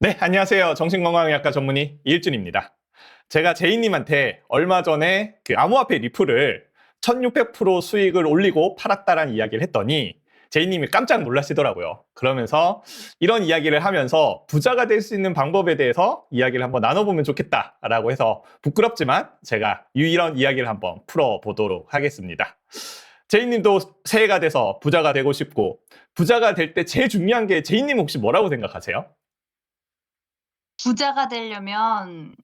네, 안녕하세요. 정신건강의학과 전문의 이일준입니다. 제가 제이님한테 얼마 전에 그 암호화폐 리플을 1600% 수익을 올리고 팔았다라는 이야기를 했더니 제이님이 깜짝 놀라시더라고요. 그러면서 이런 이야기를 하면서 부자가 될 수 있는 방법에 대해서 이야기를 한번 나눠보면 좋겠다라고 해서 부끄럽지만 제가 이런 이야기를 한번 풀어보도록 하겠습니다. 제이님도 새해가 돼서 부자가 되고 싶고 부자가 될 때 제일 중요한 게 제이님 혹시 뭐라고 생각하세요? 부자가 되려면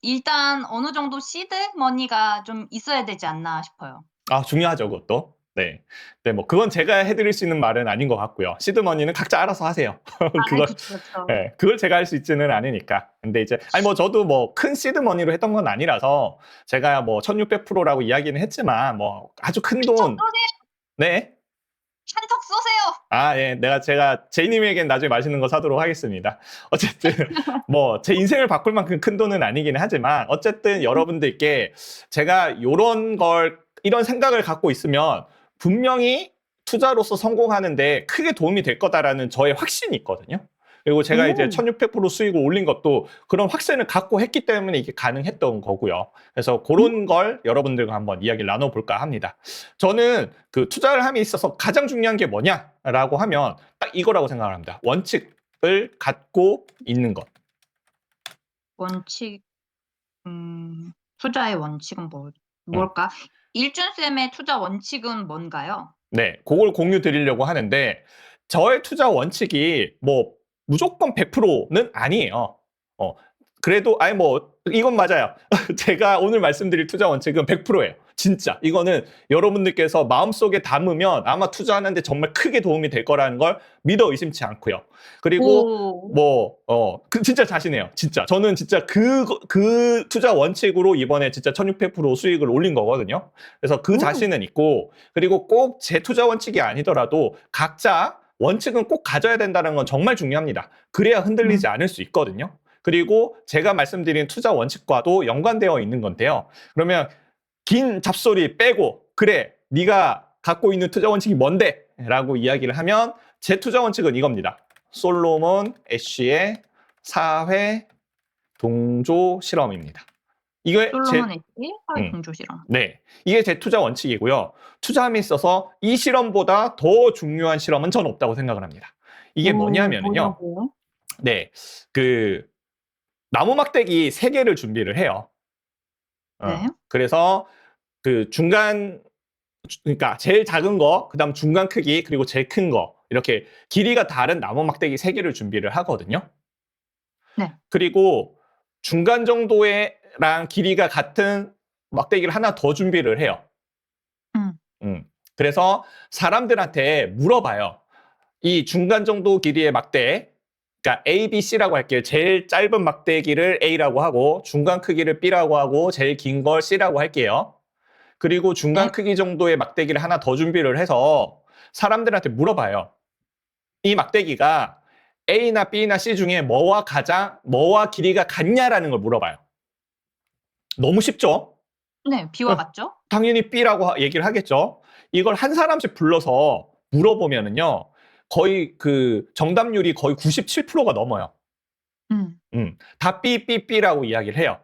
일단 어느 정도 시드 머니가 좀 있어야 되지 않나 싶어요. 아, 중요하죠, 그것도. 네. 네, 뭐, 그건 제가 해드릴 수 있는 말은 아닌 것 같고요. 시드머니는 각자 알아서 하세요. 아, 그걸, 그쵸, 그쵸. 예, 그걸 제가 할 수 있지는 않으니까. 근데 이제, 아니, 뭐, 저도 뭐, 큰 시드머니로 했던 건 아니라서, 제가 뭐, 1600%라고 이야기는 했지만, 뭐, 아주 큰 한턱 돈, 쏘세요. 네. 한턱 쏘세요. 아, 예, 제가 제이님에겐 나중에 맛있는 거 사도록 하겠습니다. 어쨌든, 뭐, 제 인생을 바꿀 만큼 큰 돈은 아니기는 하지만, 어쨌든 여러분들께 제가 이런 생각을 갖고 있으면 분명히 투자로서 성공하는데 크게 도움이 될 거다라는 저의 확신이 있거든요. 그리고 제가 이제 오. 1600% 수익을 올린 것도 그런 확신을 갖고 했기 때문에 이게 가능했던 거고요. 그래서 음? 그런 걸 여러분들과 한번 이야기를 나눠볼까 합니다. 저는 그 투자를 함에 있어서 가장 중요한 게 뭐냐라고 하면 딱 이거라고 생각을 합니다. 원칙을 갖고 있는 것. 원칙, 투자의 원칙은 음. 뭘까? 일준쌤의 투자 원칙은 뭔가요? 네, 그걸 공유 드리려고 하는데 저의 투자 원칙이 뭐 무조건 100%는 아니에요. 어, 그래도 아니 뭐 이건 맞아요. 제가 오늘 말씀드릴 투자 원칙은 100%예요. 진짜 이거는 여러분들께서 마음속에 담으면 아마 투자하는데 정말 크게 도움이 될 거라는 걸 믿어 의심치 않고요. 그리고 오. 뭐 진짜 자신해요. 진짜 저는 진짜 그 투자 원칙으로 이번에 진짜 1600% 수익을 올린 거거든요. 그래서 그 오. 자신은 있고, 그리고 꼭 제 투자 원칙이 아니더라도 각자 원칙은 꼭 가져야 된다는 건 정말 중요합니다. 그래야 흔들리지 음. 않을 수 있거든요. 그리고 제가 말씀드린 투자 원칙과도 연관되어 있는 건데요. 그러면 긴 잡소리 빼고 그래 네가 갖고 있는 투자 원칙이 뭔데? 라고 이야기를 하면 제 투자 원칙은 이겁니다. 솔로몬 애쉬의 사회 동조 실험입니다. 이게 솔로몬 제 애쉬 사회 음, 동조 실험. 네, 이게 제 투자 원칙이고요. 투자함에 있어서 이 실험보다 더 중요한 실험은 전 없다고 생각을 합니다. 이게 오, 뭐냐면은요. 뭐냐고요? 네, 그 나무 막대기 3개를 준비를 해요. 네. 그래서 그 그러니까 제일 작은 거, 그다음 중간 크기, 그리고 제일 큰 거, 이렇게 길이가 다른 나무 막대기 3개를 준비를 하거든요. 네. 그리고 중간 정도의랑 길이가 같은 막대기를 하나 더 준비를 해요. 음. 그래서 사람들한테 물어봐요. 이 중간 정도 길이의 막대, 그러니까 A, B, C라고 할게요. 제일 짧은 막대기를 A라고 하고, 중간 크기를 B라고 하고, 제일 긴 걸 C라고 할게요. 그리고 중간 네. 크기 정도의 막대기를 하나 더 준비를 해서 사람들한테 물어봐요. 이 막대기가 A나 B나 C 중에 뭐와 길이가 같냐라는 걸 물어봐요. 너무 쉽죠? 네. B와 같죠? 당연히 B라고 얘기를 하겠죠. 이걸 한 사람씩 불러서 물어보면은요. 거의 그 정답률이 거의 97%가 넘어요. 음. 다 B라고 이야기를 해요.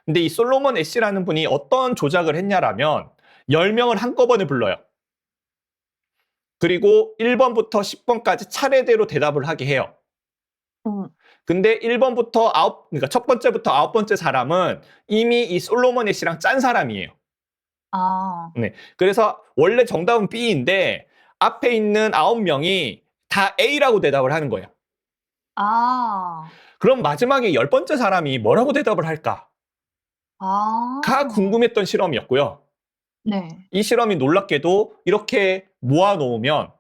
근데 이 솔로몬 애쉬라는 분이 어떤 조작을 했냐라면 10명을 한꺼번에 불러요. 그리고 1번부터 10번까지 차례대로 대답을 하게 해요. 오. 근데 1번부터 그러니까 첫 번째부터 9번째 사람은 이미 이 솔로몬 애쉬랑 짠 사람이에요. 아. 네. 그래서 원래 정답은 B인데 앞에 있는 9명이 다 A라고 대답을 하는 거예요. 아. 그럼 마지막에 10번째 사람이 뭐라고 대답을 할까가 아. 궁금했던 실험이었고요. 네. 이 실험이 놀랍게도 이렇게 모아놓으면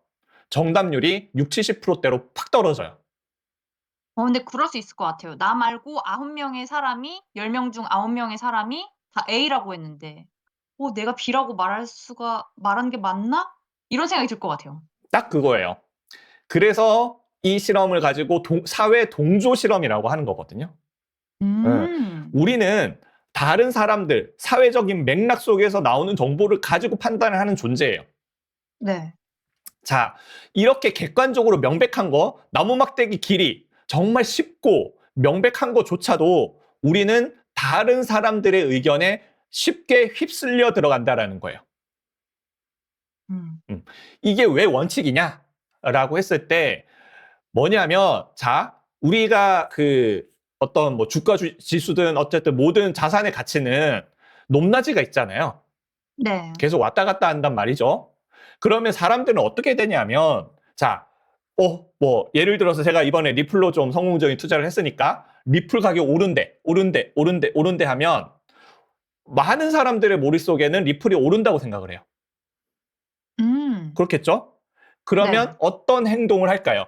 정답률이 60, 70%대로 팍 떨어져요. 근데 그럴 수 있을 것 같아요. 나 말고 9명의 사람이 10명 중 9명의 사람이 다 A라고 했는데 '내가 B라고 말한 게 맞나?' 이런 생각이 들 것 같아요. 딱 그거예요. 그래서 이 실험을 가지고 사회 동조 실험이라고 하는 거거든요. 예. 음. 우리는 다른 사람들, 사회적인 맥락 속에서 나오는 정보를 가지고 판단을 하는 존재예요. 네. 자, 이렇게 객관적으로 명백한 거, 나무 막대기 길이 정말 쉽고 명백한 것조차도 우리는 다른 사람들의 의견에 쉽게 휩쓸려 들어간다라는 거예요. 음. 이게 왜 원칙이냐라고 했을 때 뭐냐면, 자, 우리가 그 어떤 뭐 주가 지수든 어쨌든 모든 자산의 가치는 높낮이가 있잖아요. 네. 계속 왔다 갔다 한단 말이죠. 그러면 사람들은 어떻게 되냐면, 자, 뭐 예를 들어서 제가 이번에 리플로 좀 성공적인 투자를 했으니까 리플 가격 오른대 하면 많은 사람들의 머릿속에는 리플이 오른다고 생각을 해요. 음. 그렇겠죠? 그러면 네. 어떤 행동을 할까요?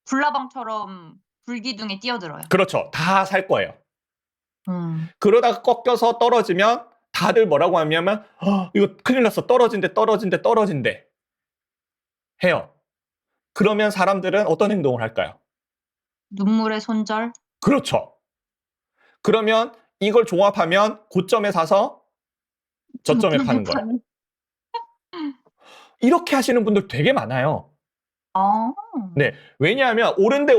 불나방처럼 불기둥에 뛰어들어요. 그렇죠. 다 살 거예요. 음. 그러다가 꺾여서 떨어지면 다들 뭐라고 하냐면 이거 큰일 났어. 떨어진대 해요. 그러면 사람들은 어떤 행동을 할까요? 눈물의 손절? 그렇죠. 그러면 이걸 종합하면 고점에 사서 저점에 파는 거예요. 파는. 이렇게 하시는 분들 되게 많아요. 아. 네. 왜냐하면 오른대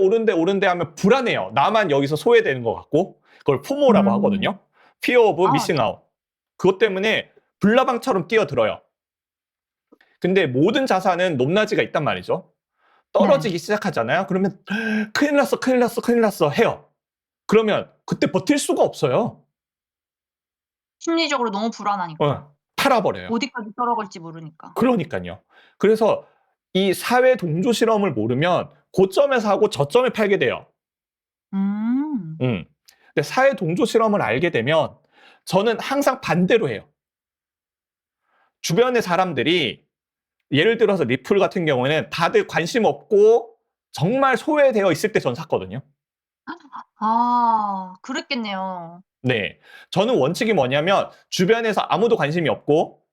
하면 불안해요. 나만 여기서 소외되는 것 같고. 그걸 포모라고 음. 하거든요. Fear of 아 missing 네. out. 그것 때문에 불나방처럼 뛰어들어요. 근데 모든 자산은 높낮이가 있단 말이죠. 네. 떨어지기 시작하잖아요. 그러면 큰일 났어 해요. 그러면 그때 버틸 수가 없어요. 심리적으로 너무 불안하니까. 팔아버려요. 어디까지 떨어갈지 모르니까. 그러니까요. 그래서 이 사회 동조 실험을 모르면 고점에서 하고 저점에 팔게 돼요. 음. 근데 사회 동조 실험을 알게 되면 저는 항상 반대로 해요. 주변의 사람들이 예를 들어서 리플 같은 경우에는 다들 관심 없고 정말 소외되어 있을 때 전 샀거든요. 아 그랬겠네요. 네. 저는 원칙이 뭐냐면 주변에서 아무도 관심이 없고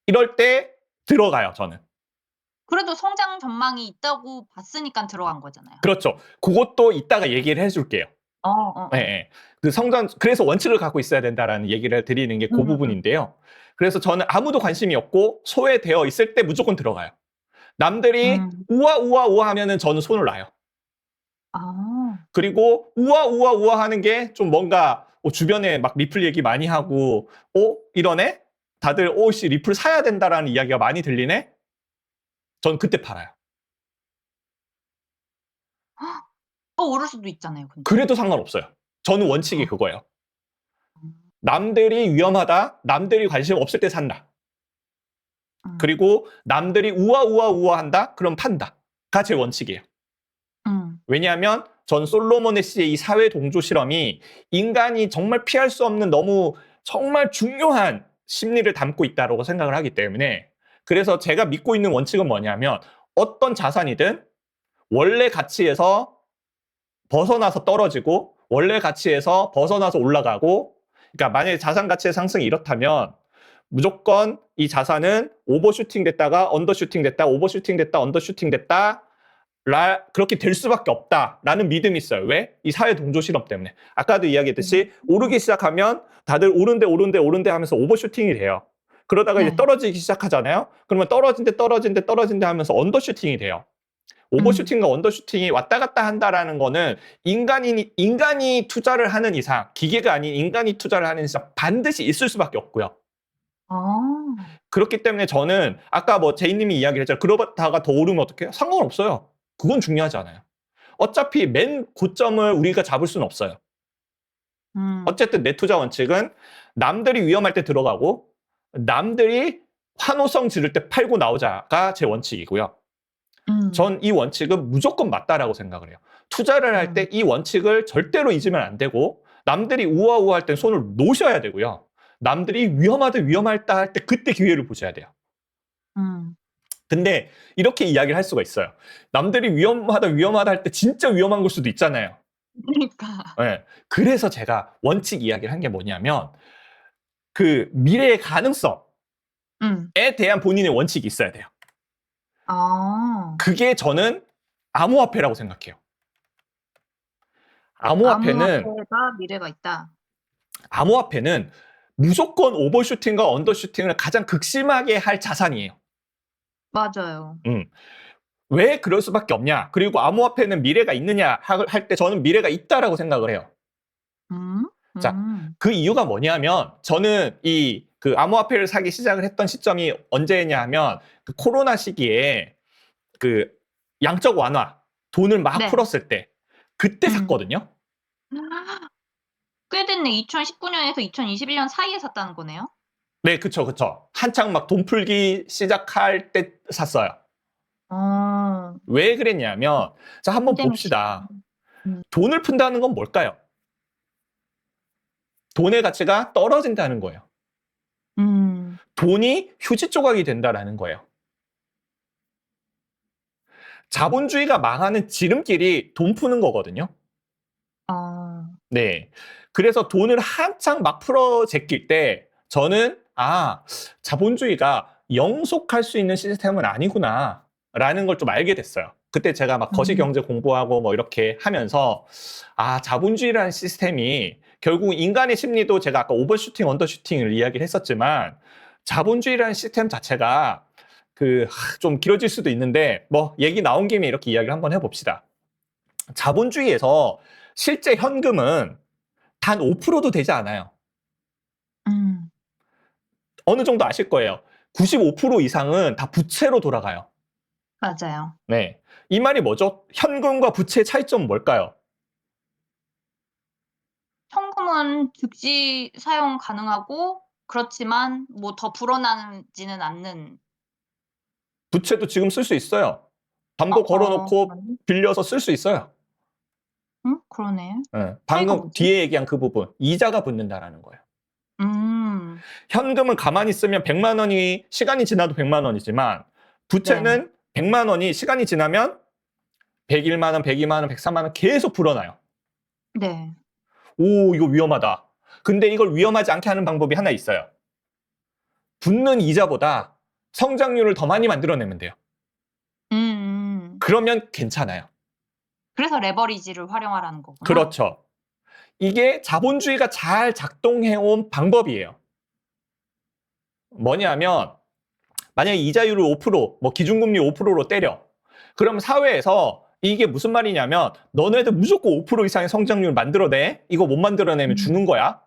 이럴 때 들어가요, 저는. 그래도 성장 전망이 있다고 봤으니깐 들어간 거잖아요. 그렇죠. 그것도 이따가 얘기를 해 줄게요. 어어어. 예예. 그 성장 그래서 원칙을 갖고 있어야 된다라는 얘기를 드리는 게 그 음음. 부분인데요. 그래서 저는 아무도 관심이 없고 소외되어 있을 때 무조건 들어가요. 남들이 음. 우와 하면은 저는 손을 놔요. 아. 그리고 우와 하는 게 좀 뭔가 주변에 막 리플 얘기 많이 하고 이러네? 다들 씨 리플 사야 된다라는 이야기가 많이 들리네? 전 그때 팔아요. 더 오를 수도 있잖아요 근데. 그래도 상관없어요. 저는 원칙이 아. 그거예요. 음. 남들이 위험하다, 남들이 관심 없을 때 산다. 음. 그리고 남들이 우아한다? 그럼 판다.가 제 원칙이에요. 음. 왜냐하면 전 솔로몬 애쉬의 이 사회 동조 실험이 인간이 정말 피할 수 없는 너무 정말 중요한 심리를 담고 있다고 생각을 하기 때문에 그래서 제가 믿고 있는 원칙은 뭐냐면 어떤 자산이든 원래 가치에서 벗어나서 떨어지고 원래 가치에서 벗어나서 올라가고 그러니까 만약에 자산 가치의 상승이 이렇다면 무조건 이 자산은 오버슈팅 됐다가 언더슈팅 됐다 오버슈팅 됐다 언더슈팅 됐다 그렇게 될 수밖에 없다라는 믿음이 있어요. 왜? 이 사회 동조 실험 때문에. 아까도 이야기했듯이 오르기 시작하면 다들 오른대 하면서 오버슈팅이 돼요. 그러다가 이제 네. 떨어지기 시작하잖아요. 그러면 떨어진대 하면서 언더슈팅이 돼요. 음. 오버슈팅과 언더슈팅이 왔다 갔다 한다라는 거는 인간이 투자를 하는 이상, 기계가 아닌 인간이 투자를 하는 이상 반드시 있을 수밖에 없고요. 아. 그렇기 때문에 저는 아까 뭐 제이님이 이야기를 했잖아요. 그러다가 더 오르면 어떡해요? 상관없어요. 그건 중요하지 않아요. 어차피 맨 고점을 우리가 잡을 수는 없어요. 음. 어쨌든 내 투자 원칙은 남들이 위험할 때 들어가고 남들이 환호성 지를 때 팔고 나오자가 제 원칙이고요. 전 이 원칙은 무조건 맞다라고 생각을 해요. 투자를 할 때 이 원칙을 절대로 잊으면 안 되고 남들이 우아할 땐 손을 놓으셔야 되고요. 남들이 위험하다 할 때 그때 기회를 보셔야 돼요. 음. 근데 이렇게 이야기를 할 수가 있어요. 남들이 위험하다 할 때 진짜 위험한 걸 수도 있잖아요. 그러니까. 예. 그래서 제가 원칙 이야기를 한 게 뭐냐면 그 미래의 가능성에 음. 대한 본인의 원칙이 있어야 돼요. 아. 그게 저는 암호화폐라고 생각해요. 암호화폐는 암호화폐가 미래가 있다. 암호화폐는 무조건 오버슈팅과 언더슈팅을 가장 극심하게 할 자산이에요. 맞아요. 음. 왜 그럴 수밖에 없냐? 그리고 암호화폐는 미래가 있느냐? 할 때 저는 미래가 있다라고 생각을 해요. 음. 자, 음. 그 이유가 뭐냐면 저는 이 그 암호화폐를 사기 시작을 했던 시점이 언제냐 하면 그 코로나 시기에 그 양적 완화, 돈을 막 네. 풀었을 때 그때 음. 샀거든요. 꽤 됐네. 2019년에서 2021년 사이에 샀다는 거네요? 네, 그쵸, 그쵸. 한창 막 돈 풀기 시작할 때 샀어요. 어. 왜 그랬냐면 자, 한번 팬데믹 시기. 봅시다. 음. 돈을 푼다는 건 뭘까요? 돈의 가치가 떨어진다는 거예요. 음. 돈이 휴지 조각이 된다라는 거예요. 자본주의가 망하는 지름길이 돈 푸는 거거든요. 어. 네. 그래서 돈을 한창 막 풀어 제낄 때 저는 자본주의가 영속할 수 있는 시스템은 아니구나 라는 걸 좀 알게 됐어요. 그때 제가 막 음. 거시경제 공부하고 뭐 이렇게 하면서 자본주의라는 시스템이 결국 인간의 심리도 제가 아까 오버슈팅, 언더슈팅을 이야기를 했었지만 자본주의라는 시스템 자체가 좀 길어질 수도 있는데 뭐 얘기 나온 김에 이렇게 이야기를 한번 해봅시다. 자본주의에서 실제 현금은 단 5%도 되지 않아요. 음. 어느 정도 아실 거예요. 95% 이상은 다 부채로 돌아가요. 맞아요. 네. 이 말이 뭐죠? 현금과 부채의 차이점은 뭘까요? 현금은 즉시 사용 가능하고 그렇지만 뭐 더 불어나지는 않는. 부채도 지금 쓸 수 있어요. 담보 걸어놓고 그러네. 빌려서 쓸 수 있어요. 그러네. 예. 차이가 방금 뭐지? 뒤에 얘기한 그 부분, 이자가 붙는다라는 거예요. 음. 현금은 가만히 쓰면 100만 원이 시간이 지나도 100만 원이지만 네. 부채는 100만 원이 시간이 지나면 101만 원, 102만 원, 103만 원 계속 불어나요. 네. 오, 이거 위험하다. 근데 이걸 위험하지 않게 하는 방법이 하나 있어요. 붙는 이자보다 성장률을 더 많이 만들어내면 돼요. 음음. 그러면 괜찮아요. 그래서 레버리지를 활용하라는 거구나. 그렇죠. 이게 자본주의가 잘 작동해온 방법이에요. 뭐냐면 만약에 이자율을 5%, 뭐 기준금리 5%로 때려. 그럼 사회에서 이게 무슨 말이냐면 너네들 무조건 5% 이상의 성장률 만들어내. 이거 못 만들어내면 음. 죽는 거야.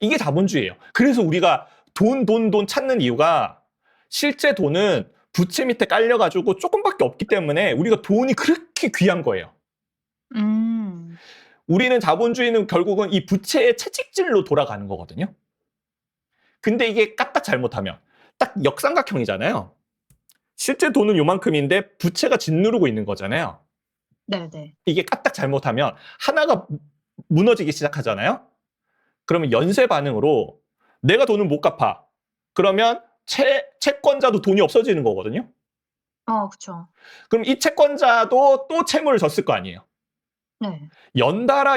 이게 자본주의예요. 그래서 우리가 돈 찾는 이유가 실제 돈은 부채 밑에 깔려가지고 조금밖에 없기 때문에 우리가 돈이 그렇게 귀한 거예요. 음. 우리는 자본주의는 결국은 이 부채의 채찍질로 돌아가는 거거든요. 근데 이게 까딱 잘못하면 딱 역삼각형이잖아요. 실제 돈은 요만큼인데 부채가 짓누르고 있는 거잖아요. 네네. 이게 까딱 잘못하면 하나가 무너지기 시작하잖아요. 그러면 연쇄 반응으로 내가 돈을 못 갚아. 그러면 채권자도 돈이 없어지는 거거든요. 그쵸. 그럼 이 채권자도 또 채무를 졌을 거 아니에요. 네. 연달아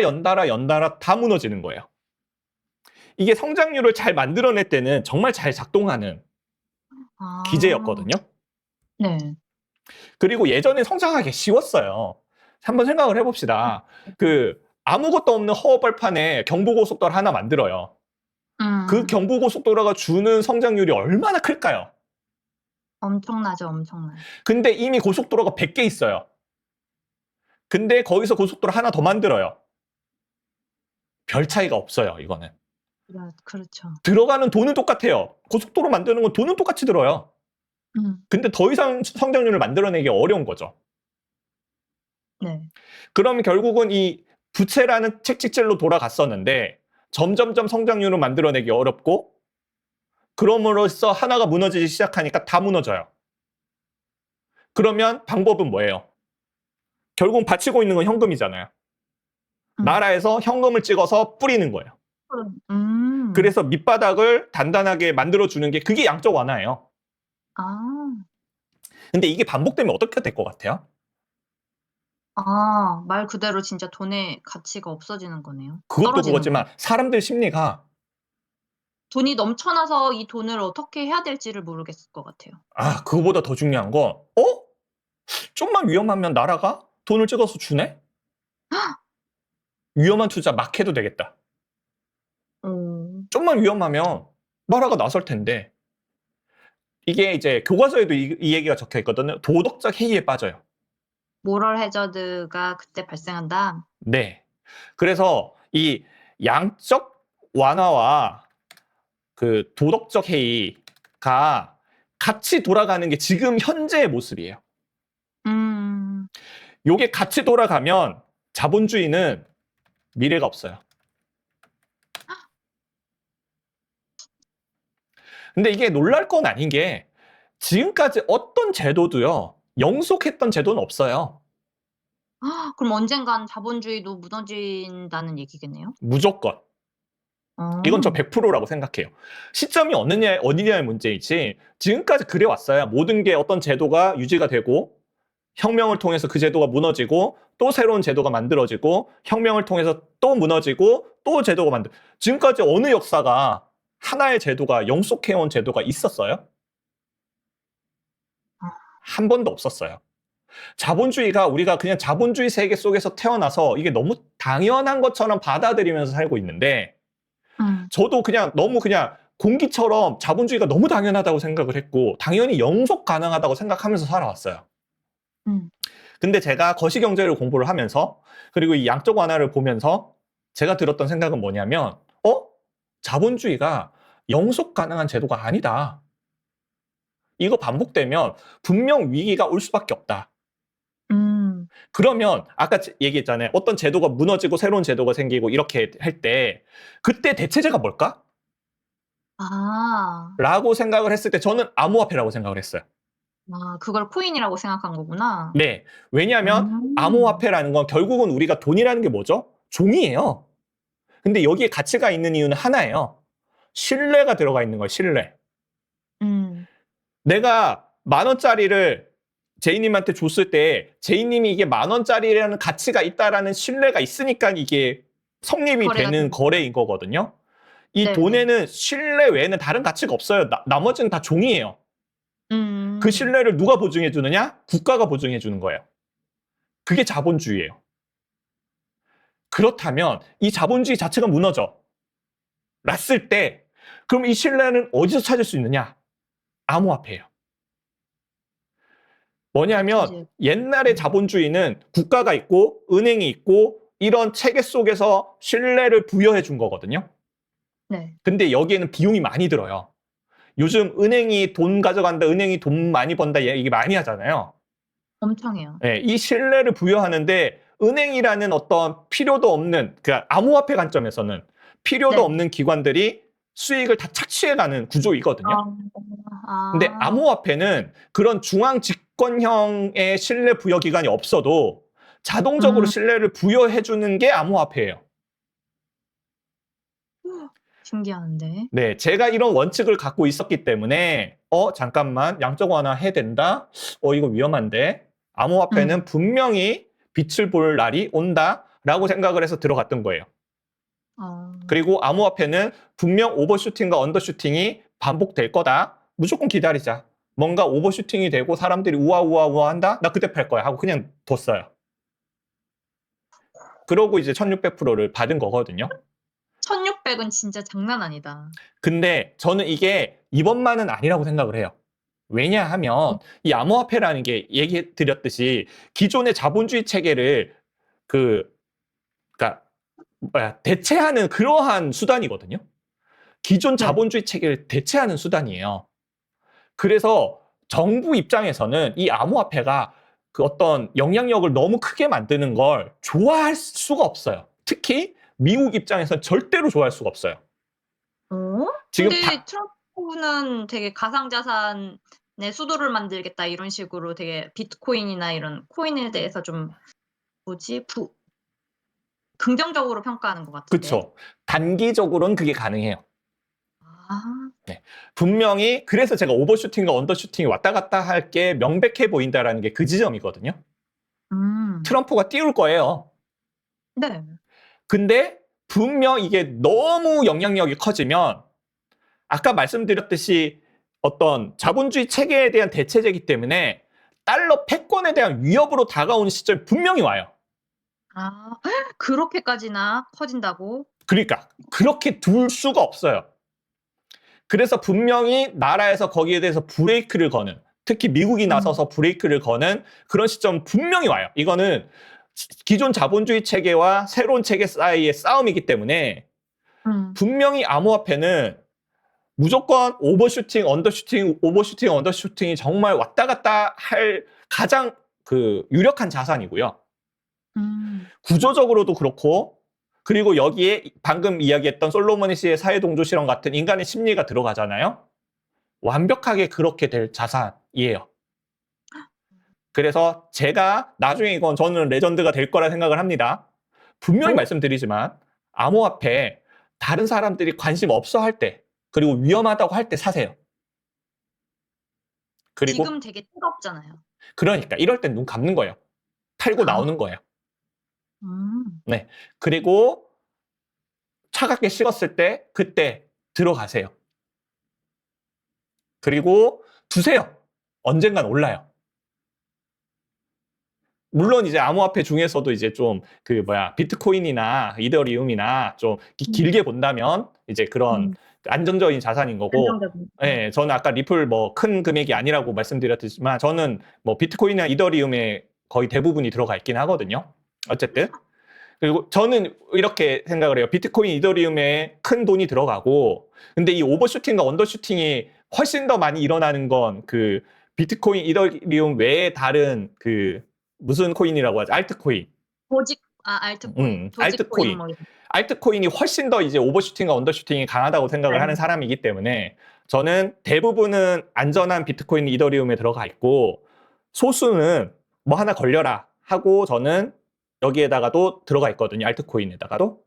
다 무너지는 거예요. 이게 성장률을 잘 만들어낼 때는 정말 잘 작동하는 아. 기제였거든요. 네. 그리고 예전에 성장하기 쉬웠어요. 한번 생각을 해봅시다. 아무것도 없는 허허벌판에 경부고속도로 하나 만들어요. 그 음. 경부고속도로가 주는 성장률이 얼마나 클까요? 엄청나죠, 엄청나요. 근데 이미 고속도로가 100개 있어요. 근데 거기서 고속도로 하나 더 만들어요. 별 차이가 없어요, 이거는. 그렇죠. 들어가는 돈은 똑같아요. 고속도로 만드는 건 돈은 똑같이 들어요. 음. 근데 더 이상 성장률을 만들어내기 어려운 거죠. 네. 그럼 결국은 이 부채라는 채찍질로 돌아갔었는데 점점점 성장률을 만들어내기 어렵고 그럼으로써 하나가 무너지기 시작하니까 다 무너져요. 그러면 방법은 뭐예요? 결국 바치고 있는 건 현금이잖아요. 음. 나라에서 현금을 찍어서 뿌리는 거예요. 음. 그래서 밑바닥을 단단하게 만들어주는 게 그게 양적 완화예요. 아. 근데 이게 반복되면 어떻게 될 것 같아요? 말 그대로 진짜 돈의 가치가 없어지는 거네요. 그것도 떨어지는 거네. 그거지만 사람들 심리가 돈이 넘쳐나서 이 돈을 어떻게 해야 될지를 모르겠을 것 같아요. 그거보다 더 중요한 건 좀만 위험하면 나라가 돈을 찍어서 주네? 위험한 투자 막 해도 되겠다. 어. 좀만 위험하면 나라가 나설 텐데 이게 이제 교과서에도 이 얘기가 적혀 있거든요. 도덕적 해이에 빠져요. 모럴 해저드가 그때 발생한다. 네. 그래서 이 양적 완화와 그 도덕적 해이가 같이 돌아가는 게 지금 현재의 모습이에요. 음. 요게 같이 돌아가면 자본주의는 미래가 없어요. 근데 이게 놀랄 건 아닌 게 지금까지 어떤 제도도요, 영속했던 제도는 없어요. 그럼 언젠간 자본주의도 무너진다는 얘기겠네요? 무조건. 이건 저 어. 100%라고 생각해요. 시점이 어디냐의 문제이지 지금까지 그래 왔어요. 모든 게 어떤 제도가 유지가 되고 혁명을 통해서 그 제도가 무너지고 또 새로운 제도가 만들어지고 혁명을 통해서 또 무너지고 또 제도가 지금까지 어느 역사가 하나의 제도가 영속해온 제도가 있었어요? 한 번도 없었어요. 자본주의가 우리가 그냥 자본주의 세계 속에서 태어나서 이게 너무 당연한 것처럼 받아들이면서 살고 있는데 저도 그냥 너무 그냥 공기처럼 자본주의가 너무 당연하다고 생각을 했고 당연히 영속 가능하다고 생각하면서 살아왔어요. 음. 근데 제가 거시경제를 공부를 하면서 그리고 이 양적 완화를 보면서 제가 들었던 생각은 뭐냐면 자본주의가 영속 가능한 제도가 아니다. 이거 반복되면 분명 위기가 올 수밖에 없다. 음. 그러면 아까 얘기했잖아요. 어떤 제도가 무너지고 새로운 제도가 생기고 이렇게 할 때 그때 대체제가 뭘까? 아. 라고 생각을 했을 때 저는 암호화폐라고 생각을 했어요. 아 그걸 코인이라고 생각한 거구나. 네. 왜냐하면 음. 암호화폐라는 건 결국은 우리가 돈이라는 게 뭐죠? 종이에요. 근데 여기에 가치가 있는 이유는 하나예요. 신뢰가 들어가 있는 거예요, 신뢰. 음. 내가 10,000원짜리를 제이님한테 줬을 때 제이님이 이게 10,000원짜리라는 가치가 있다라는 신뢰가 있으니까 이게 성립이 거래가 되는 되는 거래인 거거든요. 이 네네. 돈에는 신뢰 외에는 다른 가치가 없어요. 나머지는 다 종이에요. 그 음. 신뢰를 누가 보증해 주느냐? 국가가 보증해 주는 거예요. 그게 자본주의예요. 그렇다면 이 자본주의 자체가 무너져. 랐을 때 그럼 이 신뢰는 어디서 찾을 수 있느냐? 암호화폐예요. 뭐냐면 대체제. 옛날의 자본주의는 국가가 있고 은행이 있고 이런 체계 속에서 신뢰를 부여해 준 거거든요. 네. 근데 여기에는 비용이 많이 들어요. 요즘 은행이 돈 가져간다, 은행이 돈 많이 번다 얘기 많이 하잖아요. 엄청 해요. 네, 이 신뢰를 부여하는데 은행이라는 어떤 필요도 없는, 그러니까 암호화폐 관점에서는 필요도 네. 없는 기관들이 수익을 다 착취해가는 구조이거든요. 근데 아. 암호화폐는 그런 중앙 집권형의 신뢰 부여 기관이 없어도 자동적으로 음. 신뢰를 부여해주는 게 암호화폐예요. 신기한데. 네, 제가 이런 원칙을 갖고 있었기 때문에 잠깐만 양적 완화해야 된다. 이거 위험한데. 암호화폐는 분명히 빛을 볼 날이 온다라고 생각을 해서 들어갔던 거예요. 어. 그리고 암호화폐는 분명 오버슈팅과 언더슈팅이 반복될 거다. 무조건 기다리자. 뭔가 오버슈팅이 되고 사람들이 우아우아우아 한다? 나 그때 팔 거야 하고 그냥 뒀어요. 그러고 이제 1600%를 받은 거거든요. 1,600은 진짜 장난 아니다. 근데 저는 이게 이번만은 아니라고 생각을 해요. 왜냐하면 이 암호화폐라는 게 얘기 드렸듯이 기존의 자본주의 체계를 그러니까 대체하는 그러한 수단이거든요. 기존 네. 자본주의 체계를 대체하는 수단이에요. 그래서 정부 입장에서는 이 암호화폐가 그 어떤 영향력을 너무 크게 만드는 걸 좋아할 수가 없어요. 특히 미국 입장에서는 절대로 좋아할 수가 없어요. 어? 지금 근데 트럼프는 되게 가상자산의 수도를 만들겠다 이런 식으로 되게 비트코인이나 이런 코인에 대해서 좀 뭐지? 긍정적으로 평가하는 것 같은데. 그쵸. 단기적으로는 그게 가능해요. 아. 네. 분명히 그래서 제가 오버슈팅과 언더슈팅이 왔다 갔다 할 게 명백해 보인다라는 게 그 지점이거든요. 음. 트럼프가 띄울 거예요. 네. 근데 분명 이게 너무 영향력이 커지면 아까 말씀드렸듯이 어떤 자본주의 체계에 대한 대체제이기 때문에 달러 패권에 대한 위협으로 다가오는 시점이 분명히 와요. 아 그렇게까지나 커진다고? 그러니까 그렇게 둘 수가 없어요. 그래서 분명히 나라에서 거기에 대해서 브레이크를 거는, 특히 미국이 나서서 브레이크를 거는 그런 시점 분명히 와요. 이거는 기존 자본주의 체계와 새로운 체계 사이의 싸움이기 때문에 분명히 암호화폐는 무조건 오버슈팅, 언더슈팅, 오버슈팅, 언더슈팅이 정말 왔다 갔다 할 가장 그 유력한 자산이고요. 구조적으로도 그렇고, 그리고 여기에 방금 이야기했던 솔로몬 씨의 사회동조 실험 같은 인간의 심리가 들어가잖아요. 완벽하게 그렇게 될 자산이에요. 그래서 제가 나중에 이건 저는 레전드가 될 거라 생각을 합니다. 분명히 말씀드리지만 암호화폐 다른 사람들이 관심 없어 할 때, 그리고 위험하다고 할 때 사세요. 그리고 지금 되게 뜨겁잖아요. 그러니까 이럴 땐 눈 감는 거예요. 팔고 나오는 거예요. 네. 그리고 차갑게 식었을 때 그때 들어가세요. 그리고 두세요. 언젠간 올라요. 물론 이제 암호화폐 중에서도 이제 좀 그 비트코인이나 이더리움이나 좀 길게 본다면 이제 그런 안정적인 자산인 거고, 안정적인. 예, 저는 아까 리플 뭐 큰 금액이 아니라고 말씀드렸지만 저는 뭐 비트코인이나 이더리움에 거의 대부분이 들어가 있긴 하거든요. 어쨌든. 그리고 저는 이렇게 생각을 해요. 비트코인, 이더리움에 큰 돈이 들어가고, 근데 이 오버슈팅과 언더슈팅이 훨씬 더 많이 일어나는 건 그 비트코인, 이더리움 외에 다른 그 무슨 코인이라고 하죠? 알트코인. 알트코인. 알트코인. 뭐 이런. 알트코인이 훨씬 더 이제 오버슈팅과 언더슈팅이 강하다고 생각을 하는 사람이기 때문에 저는 대부분은 안전한 비트코인, 이더리움에 들어가 있고, 소수는 뭐 하나 걸려라 하고 저는 여기에다가도 들어가 있거든요. 알트코인에다가도.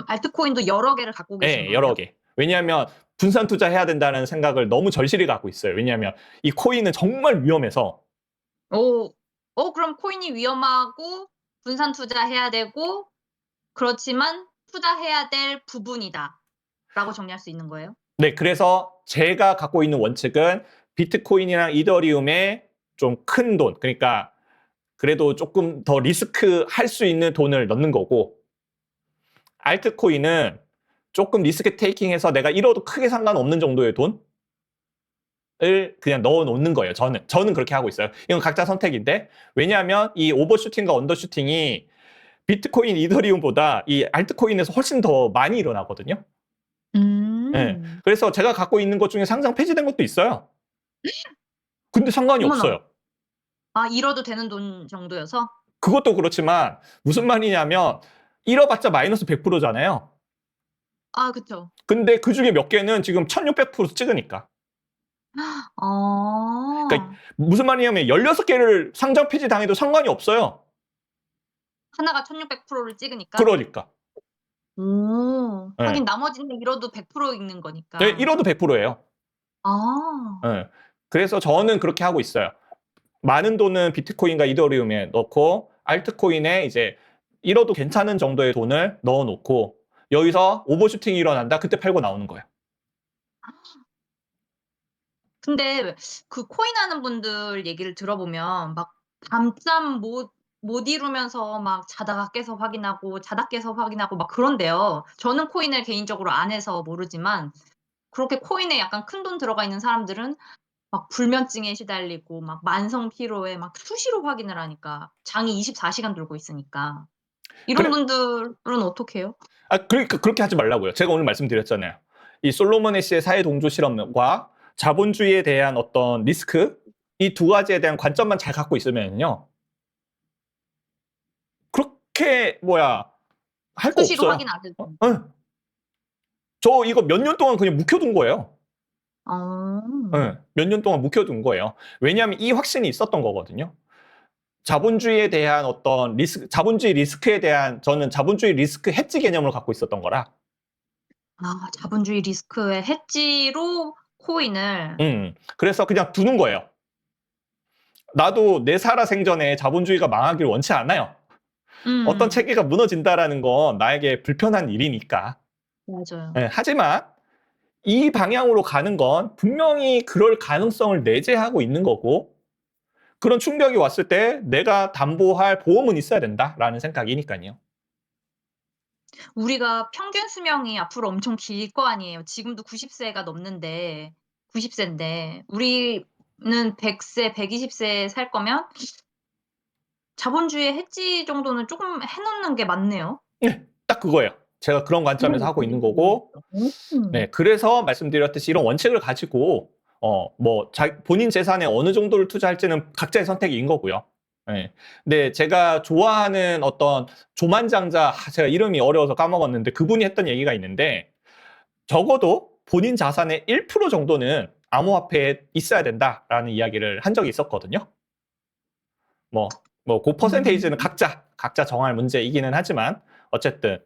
알트코인도 여러 개를 갖고 계신 네, 거예요? 여러 개. 왜냐하면 분산 투자해야 된다는 생각을 너무 절실히 갖고 있어요. 왜냐하면 이 코인은 정말 위험해서. 그럼 코인이 위험하고 분산 투자해야 되고 그렇지만 투자해야 될 부분이다 라고 정리할 수 있는 거예요? 네, 그래서 제가 갖고 있는 원칙은 비트코인이랑 이더리움에 좀 큰 돈, 그러니까 그래도 조금 더 리스크 할 수 있는 돈을 넣는 거고, 알트코인은 조금 리스크 테이킹해서 내가 잃어도 크게 상관없는 정도의 돈을 그냥 넣어 놓는 거예요. 저는 그렇게 하고 있어요. 이건 각자 선택인데, 왜냐하면 이 오버슈팅과 언더슈팅이 비트코인, 이더리움보다 이 알트코인에서 훨씬 더 많이 일어나거든요. 네. 그래서 제가 갖고 있는 것 중에 상장 폐지된 것도 있어요. 근데 상관이 어머나. 없어요. 잃어도 되는 돈 정도여서? 그것도 그렇지만 무슨 말이냐면 잃어봤자 마이너스 100%잖아요. 그쵸. 근데 그중에 몇 개는 지금 1600% 찍으니까. 그러니까 무슨 말이냐면 16개를 상장 폐지 당해도 상관이 없어요. 하나가 1600%를 찍으니까? 그러니까. 네. 하긴 나머지는 잃어도 100% 있는 거니까. 네, 잃어도 100%예요. 네. 그래서 저는 그렇게 하고 있어요. 많은 돈은 비트코인과 이더리움에 넣고 알트코인에 이제 잃어도 괜찮은 정도의 돈을 넣어 놓고, 여기서 오버슈팅이 일어난다, 그때 팔고 나오는 거예요. 근데 그 코인 하는 분들 얘기를 들어보면 막 밤잠 못 이루면서 막 자다가 깨서 확인하고 자다 깨서 확인하고 막 그런대요. 저는 코인을 개인적으로 안 해서 모르지만 그렇게 코인에 약간 큰돈 들어가 있는 사람들은 막 불면증에 시달리고 막 만성 피로에 막 수시로 확인을 하니까 장이 24시간 돌고 있으니까. 이런 분들은 어떻게 해요? 그러니까 그렇게 하지 말라고요. 제가 오늘 말씀드렸잖아요. 이 솔로몬 씨의 사회 동조 실험과 자본주의에 대한 어떤 리스크, 이 두 가지에 대한 관점만 잘 갖고 있으면요, 그렇게 할 거 수시로 없어요. 확인 안 해도. 저 이거 몇 년 동안 그냥 묵혀둔 거예요. 몇 년 동안 묵혀둔 거예요. 왜냐하면 이 확신이 있었던 거거든요. 자본주의에 대한 어떤 자본주의 리스크에 대한, 저는 자본주의 리스크 해지 개념을 갖고 있었던 거라. 자본주의 리스크의 해지로 코인을. 그래서 그냥 두는 거예요. 나도 내 살아 생전에 자본주의가 망하길 원치 않아요. 어떤 체계가 무너진다라는 건 나에게 불편한 일이니까. 맞아요. 네, 하지만 이 방향으로 가는 건 분명히 그럴 가능성을 내재하고 있는 거고, 그런 충격이 왔을 때 내가 담보할 보험은 있어야 된다라는 생각이니까요. 우리가 평균 수명이 앞으로 엄청 길 거 아니에요. 지금도 90세가 넘는데 90세인데 우리는 100세, 120세에 살 거면 자본주의 해지 정도는 쪼금 해 놓는 게 맞네요. 네. 딱 그거예요. 제가 그런 관점에서 하고 있는 거고 네. 음. 그래서 말씀드렸듯이 이런 원칙을 가지고 뭐 본인 재산에 어느 정도를 투자할지는 각자의 선택인 거고요. 예. 근데 제가 좋아하는 어떤 조만장자, 제가 이름이 어려워서 까먹었는데 그분이 했던 얘기가 있는데 적어도 본인 자산의 1% 정도는 암호화폐에 있어야 된다라는 이야기를 한 적이 있었거든요. 그 퍼센테이지는 각자 정할 문제이기는 하지만 어쨌든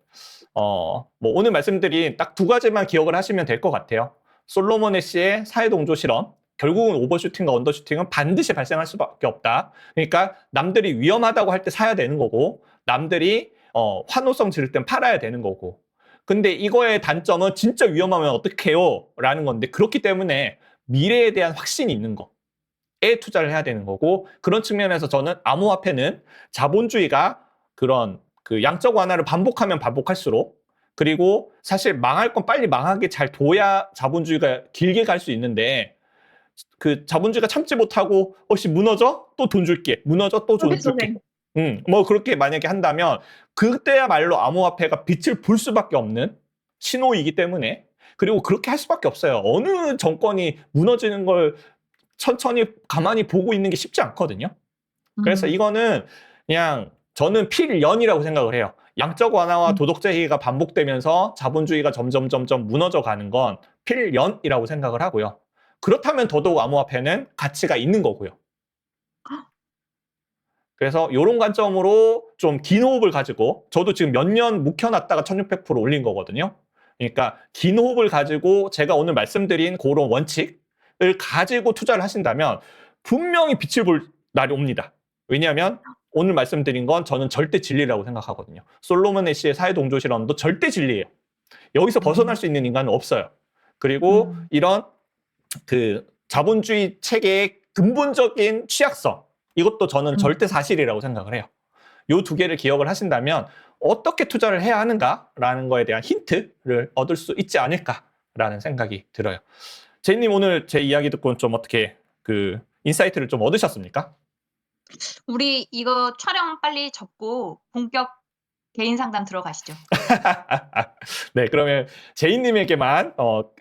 뭐 오늘 말씀드린 딱 두 가지만 기억을 하시면 될 것 같아요. 솔로몬 애쉬의 사회동조 실험, 결국은 오버슈팅과 언더슈팅은 반드시 발생할 수밖에 없다. 그러니까 남들이 위험하다고 할 때 사야 되는 거고 남들이 환호성 지를 땐 팔아야 되는 거고 근데 이거의 단점은 진짜 위험하면 어떡해요? 라는 건데 그렇기 때문에 미래에 대한 확신이 있는 거에 투자를 해야 되는 거고 그런 측면에서 저는 암호화폐는 자본주의가 그런 그 양적 완화를 반복하면 반복할수록 그리고 사실 망할 건 빨리 망하게 잘 둬야 자본주의가 길게 갈 수 있는데 그 자본주의가 참지 못하고 혹시 무너져? 또 돈 줄게. 무너져? 또 돈 줄게. 뭐 그렇게 만약에 한다면 그때야말로 암호화폐가 빛을 볼 수밖에 없는 신호이기 때문에 그리고 그렇게 할 수밖에 없어요. 어느 정권이 무너지는 걸 천천히 가만히 보고 있는 게 쉽지 않거든요. 그래서 이거는 그냥 저는 필연이라고 생각을 해요. 양적 완화와 도덕 제의가 반복되면서 자본주의가 점점 무너져 가는 건 필연이라고 생각을 하고요. 그렇다면 더더욱 암호화폐는 가치가 있는 거고요. 그래서 이런 관점으로 좀 긴 호흡을 가지고 저도 지금 몇 년 묵혀놨다가 1600% 올린 거거든요. 그러니까 긴 호흡을 가지고 제가 오늘 말씀드린 그런 원칙을 가지고 투자를 하신다면 분명히 빛을 볼 날이 옵니다. 왜냐하면 오늘 말씀드린 건 저는 절대 진리라고 생각하거든요. 솔로몬 애쉬의 사회동조 실험도 절대 진리예요. 여기서 벗어날 수 있는 인간은 없어요. 그리고 이런 그 자본주의 체계의 근본적인 취약성 이것도 저는 절대 사실이라고 생각을 해요. 이 두 개를 기억을 하신다면 어떻게 투자를 해야 하는가라는 거에 대한 힌트를 얻을 수 있지 않을까라는 생각이 들어요. 제이님 오늘 제 이야기 듣고 좀 어떻게 그 인사이트를 좀 얻으셨습니까? 우리 이거 촬영 빨리 접고 본격 개인 상담 들어가시죠. 네, 그러면 제이님에게만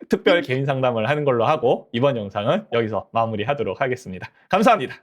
특별 개인 상담을 하는 걸로 하고 이번 영상은 여기서 마무리하도록 하겠습니다. 감사합니다.